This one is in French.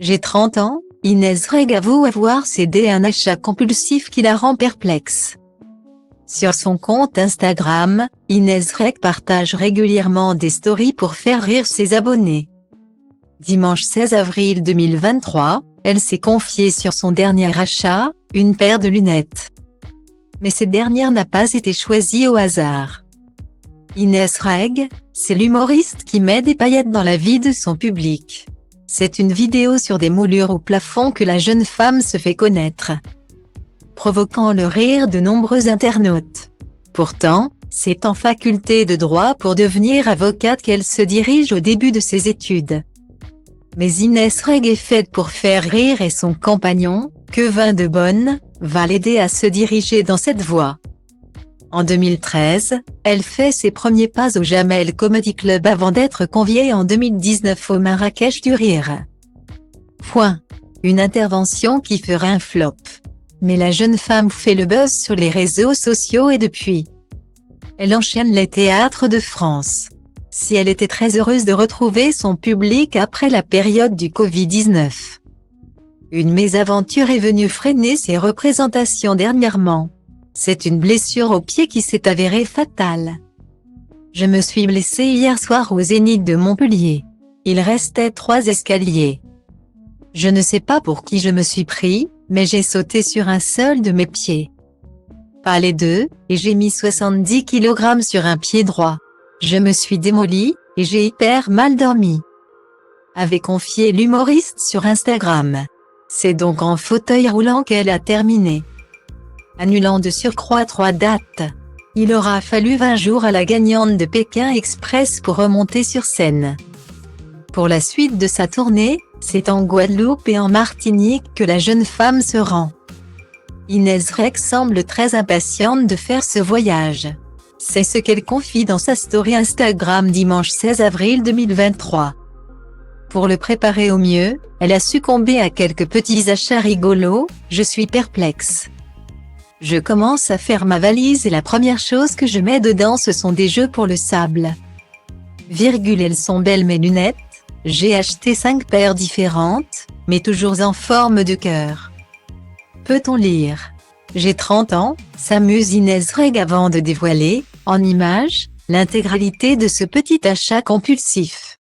J'ai 30 ans, Inès Reg avoue avoir cédé à un achat compulsif qui la rend perplexe. Sur son compte Instagram, Inès Reg partage régulièrement des stories pour faire rire ses abonnés. Dimanche 16 avril 2023, elle s'est confiée sur son dernier achat, une paire de lunettes. Mais cette dernière n'a pas été choisie au hasard. Inès Reg, c'est l'humoriste qui met des paillettes dans la vie de son public. C'est une vidéo sur des moulures au plafond que la jeune femme se fait connaître, provoquant le rire de nombreux internautes. Pourtant, c'est en faculté de droit pour devenir avocate qu'elle se dirige au début de ses études. Mais Inès Reg est faite pour faire rire et son compagnon, Kevin De Bonne, va l'aider à se diriger dans cette voie. En 2013, elle fait ses premiers pas au Jamel Comedy Club avant d'être conviée en 2019 au Marrakech du Rire. Une intervention qui fera un flop. Mais la jeune femme fait le buzz sur les réseaux sociaux et depuis, elle enchaîne les théâtres de France. Si elle était très heureuse de retrouver son public après la période du Covid-19. Une mésaventure est venue freiner ses représentations dernièrement. C'est une blessure au pied qui s'est avérée fatale. Je me suis blessée hier soir au Zénith de Montpellier. Il restait 3 escaliers. Je ne sais pas pour qui je me suis pris, mais j'ai sauté sur un seul de mes pieds. Pas les deux, et j'ai mis 70 kg sur un pied droit. Je me suis démolie, et j'ai hyper mal dormi. Avait confié l'humoriste sur Instagram. C'est donc en fauteuil roulant qu'elle a terminé, annulant de surcroît 3 dates. Il aura fallu 20 jours à la gagnante de Pékin Express pour remonter sur scène. Pour la suite de sa tournée, c'est en Guadeloupe et en Martinique que la jeune femme se rend. Inès Reg semble très impatiente de faire ce voyage. C'est ce qu'elle confie dans sa story Instagram dimanche 16 avril 2023. Pour le préparer au mieux, elle a succombé à quelques petits achats rigolos. Je suis perplexe. Je commence à faire ma valise et la première chose que je mets dedans ce sont des jeux pour le sable. Elles sont belles mes lunettes. J'ai acheté 5 paires différentes, mais toujours en forme de cœur. Peut-on lire? J'ai 30 ans, s'amuse Inès Reg avant de dévoiler, en images, l'intégralité de ce petit achat compulsif.